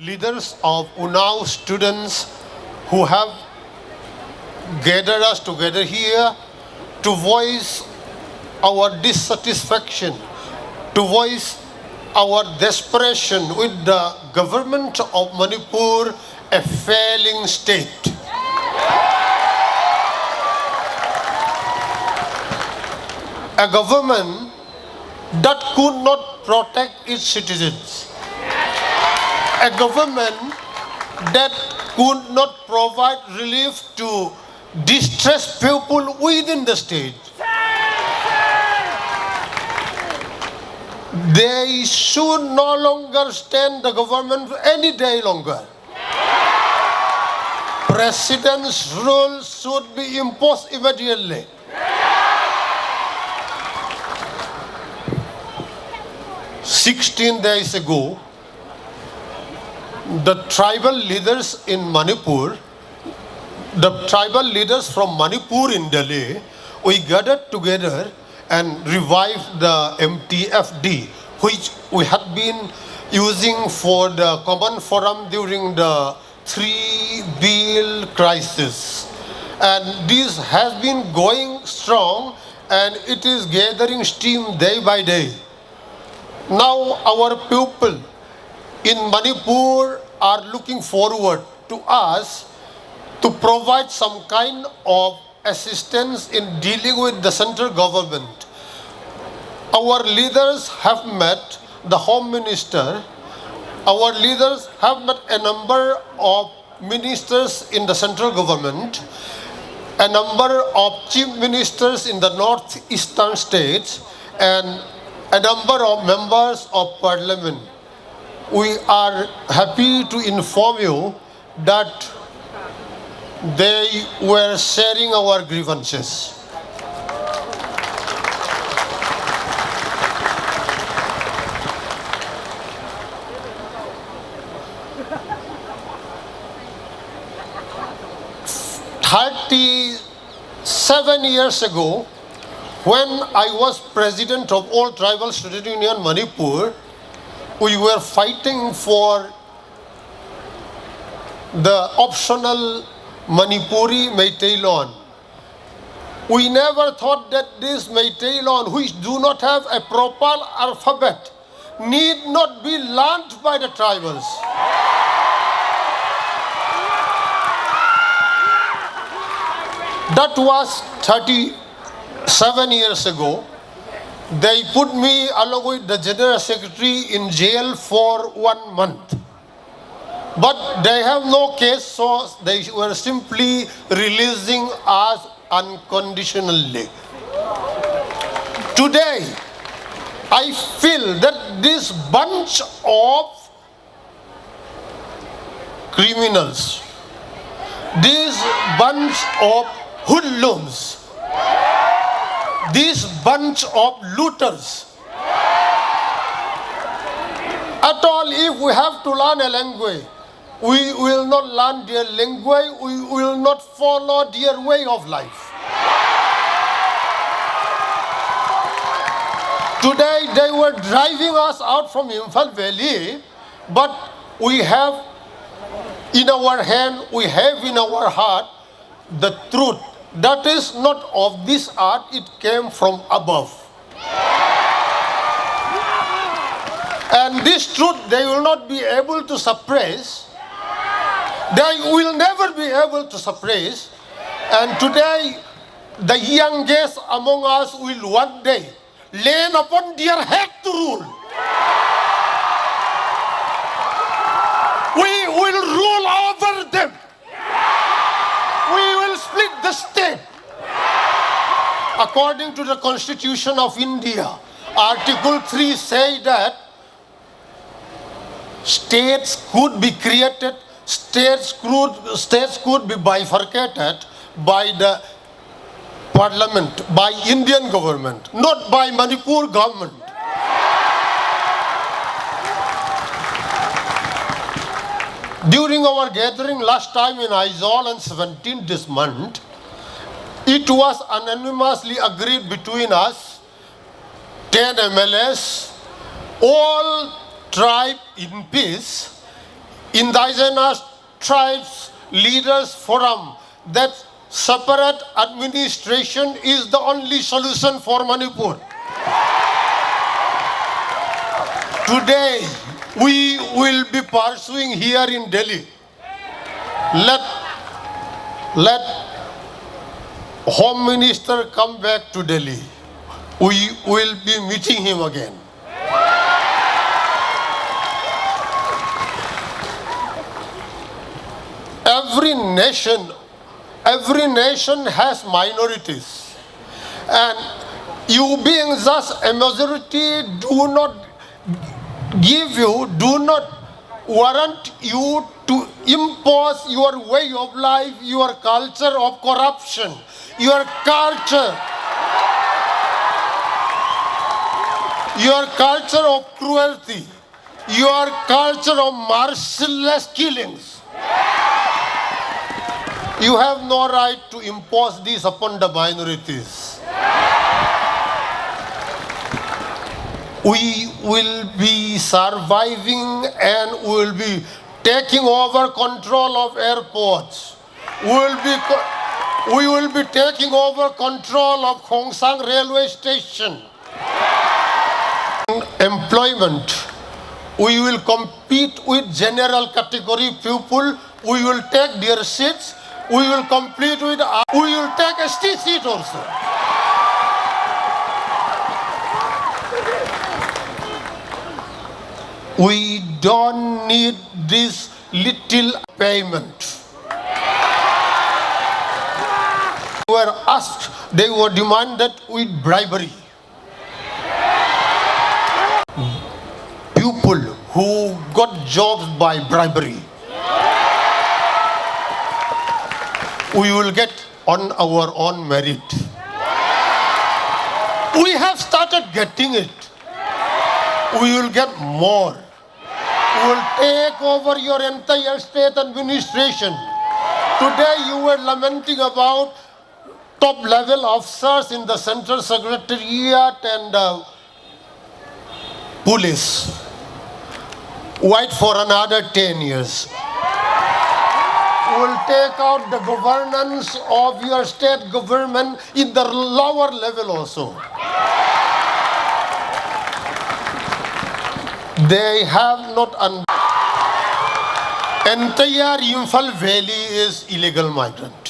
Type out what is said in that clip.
leaders of Unnao students who have gathered us together here to voice our dissatisfaction, to voice our desperation with the government of Manipur, a failing state. A government that could not protect its citizens. A government that could not provide relief to distressed people within the state. They should no longer stand the government any day longer. President's rule should be imposed immediately. "16 days ago, the tribal leaders in Manipur, the tribal leaders from Manipur in Delhi, we gathered together and revived the MTFD, which we had been using for the common forum during the 3 bill crisis. And this has been going strong and it is gathering steam day by day. Now our people in Manipur are looking forward to us to provide some kind of assistance in dealing with the central government. Our leaders have met the Home Minister. Our leaders have met a number of ministers in the central government, a number of chief ministers in the northeastern states, and a number of members of parliament. We are happy to inform you that they were sharing our grievances. "37 years ago, when I was president of All Tribal Student Union Manipur, we were fighting for the optional Manipuri Meitei loan. We never thought that this Meitei loan, which do not have a proper alphabet, need not be learnt by the tribals. That was 37 years ago. They put me along with the General Secretary in jail for 1 month. But they have no case, so they were simply releasing us unconditionally. Today, I feel that this bunch of criminals, this bunch of hoodlums, this bunch of looters, at all, if we have to learn a language, we will not learn their language, we will not follow their way of life. Today they were driving us out from Imphal Valley, but we have in our hand, we have in our heart the truth. That is not of this earth, it came from above. And this truth they will not be able to suppress. They will never be able to suppress. And today, the youngest among us will one day lay upon their head to rule. We will rule over them. We will split the state. According to the Constitution of India, Article 3 says that states could be created, states could be bifurcated by the parliament, by Indian government, not by Manipur government. During our gathering last time in Aizawl on 17th this month, it was unanimously agreed between us, 10 MLAs, all tribe in peace, indigenous tribes leaders forum that separate administration is the only solution for Manipur. Today, we will be pursuing here in Delhi. Let Home Minister come back to Delhi. We will be meeting him again. Every nation has minorities. And you being just a majority do not warrant you to impose your way of life, your culture of corruption, your culture of cruelty, your culture of merciless killings. You have no right to impose this upon the minorities. We will be surviving and we will be taking over control of airports. We will be taking over control of Khongsang railway station. Employment. We will compete with general category people. We will take their seats. We will compete with. We will take a seat also. We don't need this little payment. They were demanded with bribery. People who got jobs by bribery. We will get on our own merit. We have started getting it. We will get more. We will take over your entire state administration. Today you were lamenting about top level officers in the Central Secretariat and police. Wait for another 10 years. We will take out the governance of your state government in the lower level also. They have not entire Imphal Valley is illegal migrant.